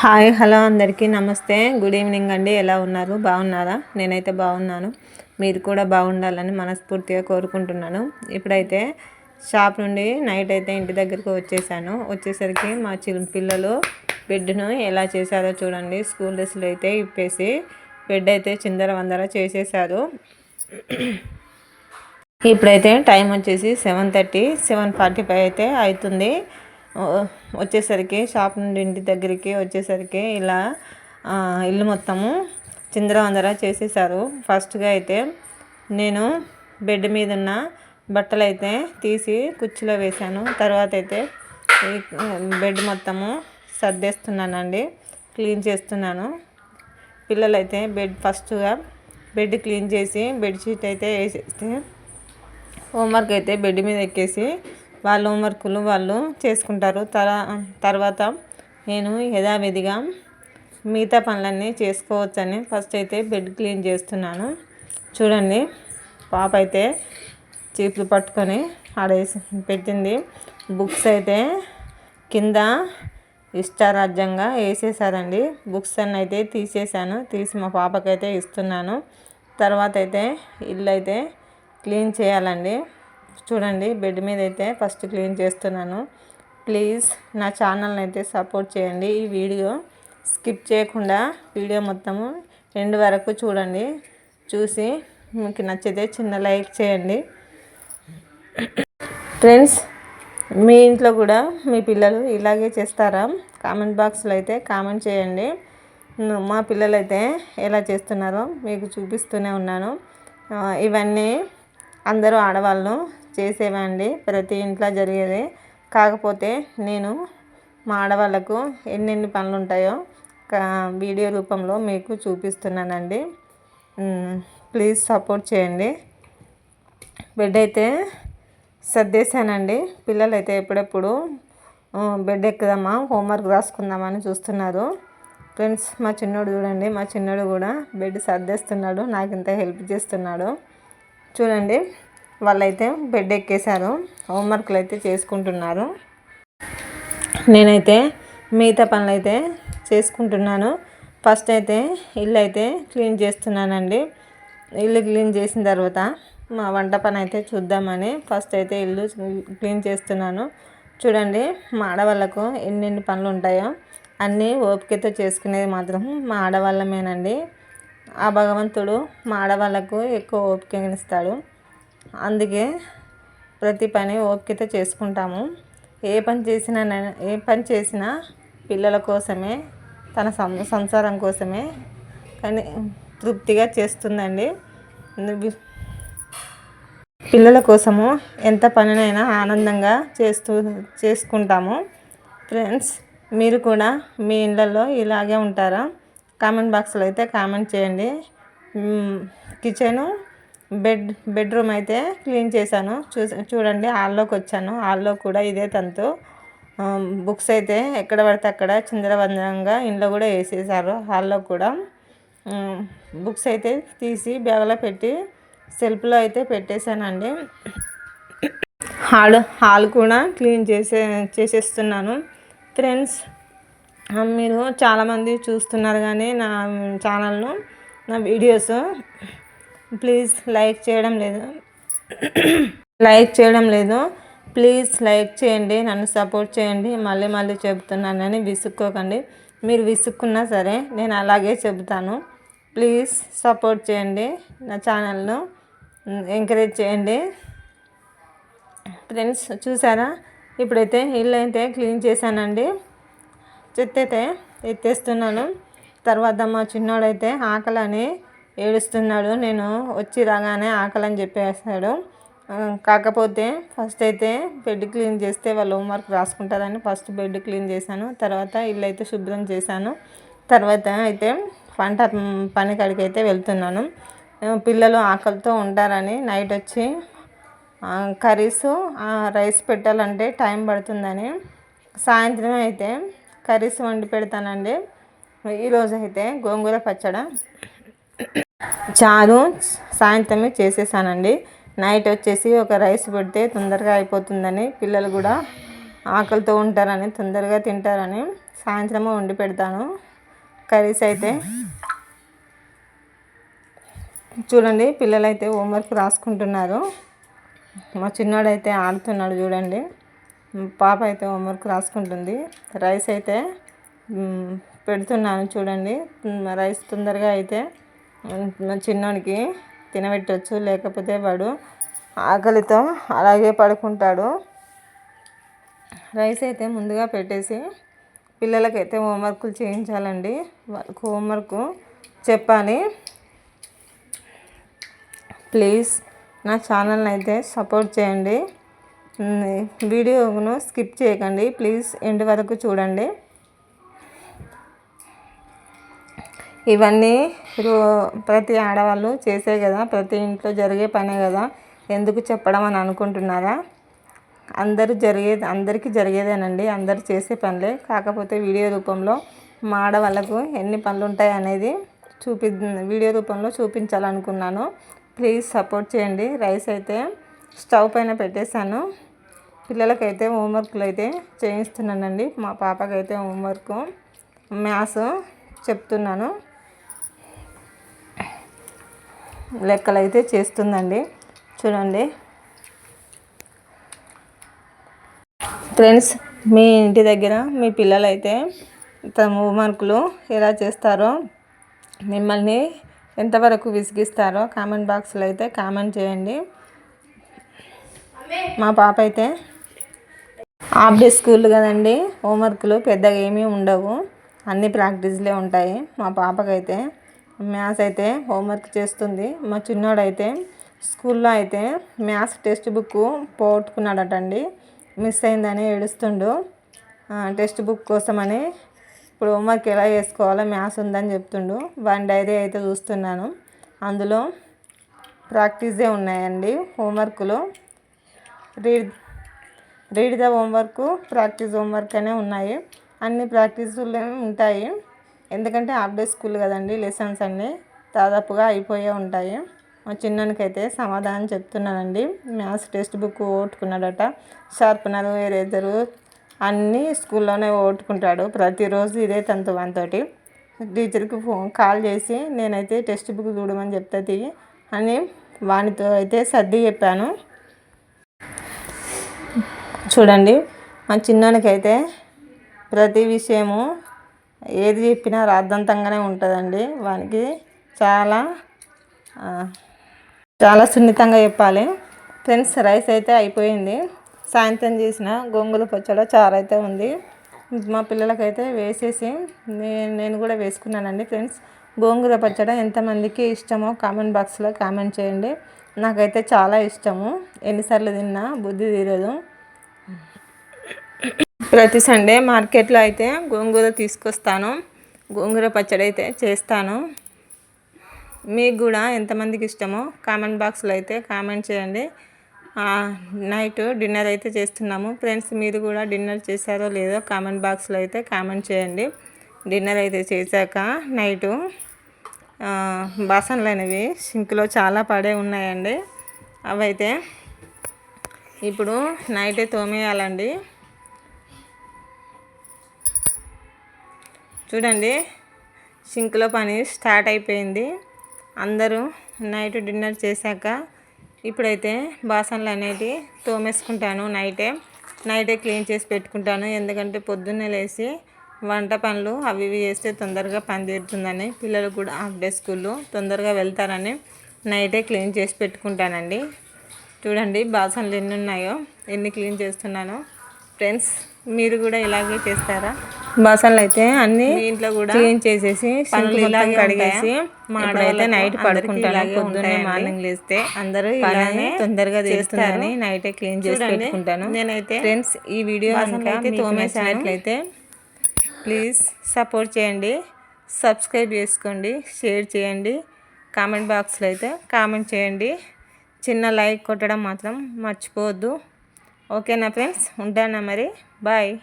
Hi hello అందరికీ నమస్తే, good evening అండి. ఎలా ఉన్నారు? బాగున్నారా? నేనైతే బాగున్నాను. మీరు కూడా బాగుండాలని మనస్ఫూర్తిగా కోరుకుంటున్నాను. ఇప్పుడైతే షాప్ నుండి నైట్ అయితే ఇంటి దగ్గరికి వచ్చేసరికి మా పిల్లలు బెడ్ను ఎలా చేశారో చూడండి. స్కూల్ డ్రెస్సులు అయితే ఇప్పేసి బెడ్ అయితే చిందర వందర చేసేసారు. ఇప్పుడైతే టైం వచ్చేసి 7:30, 7:45 అయితే అవుతుంది. వచ్చేసరికి షాప్ నుండి ఇంటి దగ్గరికి వచ్చేసరికి ఇలా ఇల్లు మొత్తము చిందరవందర చేసేసారు. ఫస్ట్గా అయితే నేను బెడ్ మీద ఉన్న బట్టలు అయితే తీసి కుర్చీలో వేశాను. తర్వాత అయితే బెడ్ మొత్తము సర్దేస్తున్నానండి, క్లీన్ చేస్తున్నాను. పిల్లలైతే ఫస్ట్గా బెడ్ క్లీన్ చేసి బెడ్షీట్ అయితే వేసేస్తే హోంవర్క్ అయితే బెడ్ మీద ఎక్కేసి వాళ్ళ హోంవర్క్లు వాళ్ళు చేసుకుంటారు. తర్వాత నేను యథావిధిగా మిగతా పనులన్నీ చేసుకోవచ్చని ఫస్ట్ అయితే బెడ్ క్లీన్ చేస్తున్నాను. చూడండి, పాప అయితే చీపులు పట్టుకొని ఆడేసి పెట్టింది. బుక్స్ అయితే కింద ఇష్టారాజ్యంగా వేసేసారండి. బుక్స్ అన్నీ అయితే తీసి మా పాపకైతే ఇస్తున్నాను. తర్వాత అయితే ఇల్లు అయితే క్లీన్ చేయాలండి. చూడండి, బెడ్ మీద అయితే ఫస్ట్ క్లీన్ చేస్తున్నాను. ప్లీజ్ నా ఛానల్ని అయితే సపోర్ట్ చేయండి. ఈ వీడియో స్కిప్ చేయకుండా వీడియో మొత్తము ఎండ్ వరకు చూడండి. చూసి మీకు నచ్చితే చిన్న లైక్ చేయండి. ఫ్రెండ్స్, మీ ఇంట్లో కూడా మీ పిల్లలు ఇలాగే చేస్తారా? కామెంట్ బాక్స్లో అయితే కామెంట్ చేయండి. మా పిల్లలు అయితే ఎలా చేస్తున్నారో మీకు చూపిస్తూనే ఉన్నాను. ఇవన్నీ అందరూ ఆడవాళ్ళు చేసేవండి, ప్రతి ఇంట్లో జరిగేది. కాకపోతే నేను మా ఆడవాళ్ళకు ఎన్నెన్ని పనులు ఉంటాయో వీడియో రూపంలో మీకు చూపిస్తున్నానండి. ప్లీజ్ సపోర్ట్ చేయండి. బెడ్ అయితే సర్దేశానండి. పిల్లలు అయితే ఎప్పుడెప్పుడు బెడ్ ఎక్కుదామా, హోంవర్క్ రాసుకుందామని చూస్తున్నారు. ఫ్రెండ్స్, మా చిన్నోడు చూడండి, మా చిన్నోడు కూడా బెడ్ సర్దేస్తున్నాడు, నాకు ఇంత హెల్ప్ చేస్తున్నాడు. చూడండి, వాళ్ళైతే బెడ్ ఎక్కేశారు, హోంవర్క్లు అయితే చేసుకుంటున్నారు. నేనైతే మిగతా పనులు అయితే చేసుకుంటున్నాను. ఫస్ట్ అయితే ఇల్లు అయితే క్లీన్ చేస్తున్నానండి. ఇల్లు క్లీన్ చేసిన తర్వాత మా వంట పని అయితే చూద్దామని ఫస్ట్ అయితే ఇల్లు క్లీన్ చేస్తున్నాను. చూడండి, మా ఆడవాళ్ళకు ఎన్నెన్ని పనులు ఉంటాయో అన్నీ ఓపికతో చేసుకునేది మాత్రం మా ఆడవాళ్ళమేనండి. ఆ భగవంతుడు మా ఆడవాళ్ళకు ఎక్కువ ఓపికనిస్తాడు. అందుకే ప్రతి పని ఓపికతో చేసుకుంటాము. ఏ పని చేసినా పిల్లల కోసమే, తన సంసారం కోసమే, కానీ తృప్తిగా చేస్తుందండి. పిల్లల కోసము ఎంత పనినైనా ఆనందంగా చేసుకుంటాము. ఫ్రెండ్స్, మీరు కూడా మీ ఇళ్ళల్లో ఇలాగే ఉంటారా? కామెంట్ బాక్స్లో అయితే కామెంట్ చేయండి. బెడ్రూమ్ అయితే క్లీన్ చేశాను. చూడండి, హాల్లోకి వచ్చాను. హాల్లో కూడా ఇదే తంతు. బుక్స్ అయితే ఎక్కడ పడితే అక్కడ చిందరవందరంగా ఇంట్లో కూడా వేసేసారు. హాల్లో కూడా బుక్స్ అయితే తీసి బ్యాగ్లో పెట్టి సెల్ఫ్లో అయితే పెట్టేశానండి. హాల్ కూడా క్లీన్ చేసేస్తున్నాను. ఫ్రెండ్స్, మీరు చాలామంది చూస్తున్నారు కానీ నా ఛానల్ను, నా వీడియోస్ ప్లీజ్ లైక్ చేయడం లేదు. ప్లీజ్ లైక్ చేయండి, నన్ను సపోర్ట్ చేయండి. మళ్ళీ చెబుతున్నానని విసుక్కోకండి. మీరు విసుక్కున్నా సరే నేను అలాగే చెబుతాను. ప్లీజ్ సపోర్ట్ చేయండి, నా ఛానల్ను ఎంకరేజ్ చేయండి. ఫ్రెండ్స్, చూసారా, ఇప్పుడైతే ఇల్లు అయితే క్లీన్ చేశానండి. చెత్త అయితే ఎత్తేస్తున్నాను. తర్వాత మా చిన్నోడైతే ఆకలని ఏడుస్తున్నాడు. నేను వచ్చి రాగానే ఆకలని చెప్పేసాడు. కాకపోతే ఫస్ట్ అయితే బెడ్ క్లీన్ చేస్తే వాళ్ళు హోంవర్క్ రాసుకుంటారని ఫస్ట్ బెడ్ క్లీన్ చేశాను. తర్వాత ఇల్లు అయితే శుభ్రం చేశాను. తర్వాత అయితే వంట పని కాడికి అయితే వెళ్తున్నాను. పిల్లలు ఆకలితో ఉంటారని నైట్ వచ్చి రైస్ పెట్టాలంటే టైం పడుతుందని సాయంత్రం అయితే కర్రీస్ వండి పెడతానండి. ఈరోజు అయితే గోంగూర పచ్చడి, చారు సాయంత్రమే చేసేసానండి. నైట్ వచ్చేసి ఒక రైస్ పెడితే తొందరగా అయిపోతుందని, పిల్లలు కూడా ఆకలితో ఉంటారని, తొందరగా తింటారని సాయంత్రము వండి పెడతాను కర్రీస్ అయితే. చూడండి పిల్లలైతే హోంవర్క్ రాసుకుంటున్నారు. మా చిన్నోడైతే ఆడుతున్నాడు చూడండి. పాప అయితే హోంవర్క్ రాసుకుంటుంది. రైస్ అయితే పెడుతున్నాను చూడండి. రైస్ తొందరగా అయితే మా చిన్నోడికి తినబెట్టవచ్చు, లేకపోతే వాడు ఆకలితో అలాగే పడుకుంటాడు. రైస్ అయితే ముందుగా పెట్టేసి పిల్లలకైతే హోంవర్క్లు చేయించాలండి. వాళ్ళకు హోంవర్క్ చెప్పాలి. ప్లీజ్ నా ఛానల్ని అయితే సపోర్ట్ చేయండి. వీడియోను స్కిప్ చేయకండి, ప్లీజ్ ఎండ్ వరకు చూడండి. ఇవన్నీ ప్రతి ఆడవాళ్ళు చేసే కదా, ప్రతి ఇంట్లో జరిగే పనే కదా, ఎందుకు చెప్పడం అని అనుకుంటున్నారా? అందరికీ జరిగేదేనండి, అందరు చేసే పనులే. కాకపోతే వీడియో రూపంలో మా ఆడవాళ్ళకు ఎన్ని పనులు ఉంటాయి అనేది వీడియో రూపంలో చూపించాలనుకున్నాను. ప్లీజ్ సపోర్ట్ చేయండి. రైస్ అయితే స్టవ్ పైన పెట్టేశాను. పిల్లలకైతే హోంవర్క్లు అయితే చేయిస్తున్నానండి. మా పాపకైతే హోంవర్క్ మ్యాథ్స్ చెప్తున్నాను, లెక్కలు అయితే చేస్తుందండి. చూడండి ఫ్రెండ్స్, మీ ఇంటి దగ్గర మీ పిల్లలైతే తమ హోంవర్క్లు ఎలా చేస్తారో, మిమ్మల్ని ఎంతవరకు విసిగిస్తారో కామెంట్ బాక్స్లో అయితే కామెంట్ చేయండి. మా పాప అయితే హాఫ్ డే స్కూల్ కదండి, హోంవర్క్లు పెద్దగా ఏమీ ఉండవు, అన్ని ప్రాక్టీస్లే ఉంటాయి. మా పాపకైతే మ్యాథ్స్ అయితే హోంవర్క్ చేస్తుంది. మా చిన్నోడైతే స్కూల్లో అయితే మ్యాథ్స్ టెక్స్ట్ బుక్ పోగొట్టుకున్నాడటండి, మిస్ అయిందని ఏడుస్తుండు. టెక్స్ట్ బుక్ కోసమని ఇప్పుడు హోంవర్క్ ఎలా చేసుకోవాలో మ్యాథ్స్ ఉందని చెప్తుండు. వాని డైరీ అయితే చూస్తున్నాను, అందులో ప్రాక్టీసే ఉన్నాయండి హోంవర్క్లు. Read the homework, practice homework అనే ఉన్నాయి. అన్ని ప్రాక్టీసులు ఉంటాయి, ఎందుకంటే హాఫ్ డే స్కూల్ కదండి, లెసన్స్ అన్నీ దాదాపుగా అయిపోయే ఉంటాయి. మా చిన్నకైతే సమాధానం చెప్తున్నానండి. మ్యాథ్స్ టెక్స్ట్ బుక్ పోగొట్టుకున్నాడట, షార్ప్నరు, ఎరేజరు అన్నీ స్కూల్లోనే పోగొట్టుకుంటాడు. ప్రతిరోజు ఇదే తంతు వానితోటి. టీచర్కి కాల్ చేసి నేనైతే టెక్స్ట్ బుక్ చూడమని చెప్తుంది అని వానితో అయితే సర్ది చెప్పాను. చూడండి మా చిన్నకైతే ప్రతి విషయము ఏది చెప్పినా రాద్ధాంతంగానే ఉంటుందండి. వానికి చాలా సున్నితంగా చెప్పాలి. ఫ్రెండ్స్, రైస్ అయితే అయిపోయింది. సాయంత్రం చేసిన గోంగూర పచ్చడి చారు అయితే ఉంది. మా పిల్లలకైతే వేసేసి నేను కూడా వేసుకున్నానండి. ఫ్రెండ్స్, గోంగూర పచ్చడి ఎంతమందికి ఇష్టమో కామెంట్ బాక్స్లో కామెంట్ చేయండి. నాకైతే చాలా ఇష్టము, ఎన్నిసార్లు తిన్నా బుద్ధి తీరదు. ప్రతి సండే మార్కెట్లో అయితే గోంగూర తీసుకొస్తాను, గోంగూర పచ్చడి అయితే చేస్తాను. మీకు కూడా ఎంతమందికి ఇష్టమో కామెంట్ బాక్స్లో అయితే కామెంట్ చేయండి. నైట్ డిన్నర్ అయితే చేస్తున్నాము. ఫ్రెండ్స్, మీరు కూడా డిన్నర్ చేశారో లేదో కామెంట్ బాక్స్లో అయితే కామెంట్ చేయండి. డిన్నర్ అయితే చేశాక నైటు బాసనలు అనేవి సింక్లో చాలా పడే ఉన్నాయండి. అవైతే ఇప్పుడు నైటే తోమేయాలండి. చూడండి, సింక్లో పని స్టార్ట్ అయిపోయింది. అందరూ నైట్ డిన్నర్ చేశాక ఇప్పుడైతే బాసనలు అనేవి తోమేసుకుంటాను. నైటే క్లీన్ చేసి పెట్టుకుంటాను, ఎందుకంటే పొద్దున్నే లేచి వంట పనులు అవి ఇవి చేస్తే తొందరగా పని తీరుతుందని, పిల్లలు కూడా హాఫ్ డే స్కూల్లో తొందరగా వెళ్తారని నైటే క్లీన్ చేసి పెట్టుకుంటానండి. చూడండి బాసనలు ఎన్ని ఉన్నాయో, ఎన్ని క్లీన్ చేస్తున్నానో. ఫ్రెండ్స్, మీరు కూడా ఇలాగే చేస్తారా? బాసనలు అయితే అన్ని ఇంట్లో కూడా క్లీన్ చేసేసి పనులు ఇలాగే కడిగేసి మాడైతే నైట్ పడుకుంటాను. పొద్దున్నే మార్నింగ్ లేస్తే అందరూ ఇలానే తొందరగా చేస్తారని నైటే క్లీన్ చేసి పెట్టుకుంటాను. నేనైతే ఫ్రెండ్స్, ఈ వీడియో కనుక తోమేసినట్లయితే ప్లీజ్ సపోర్ట్ చేయండి, సబ్స్క్రైబ్ చేసుకోండి, షేర్ చేయండి, కామెంట్ బాక్స్లో అయితే కామెంట్ చేయండి. చిన్న లైక్ కొట్టడం మాత్రం మర్చిపోవద్దు. ఓకేనా ఫ్రెండ్స్, ఉంటానా మరి, బాయ్.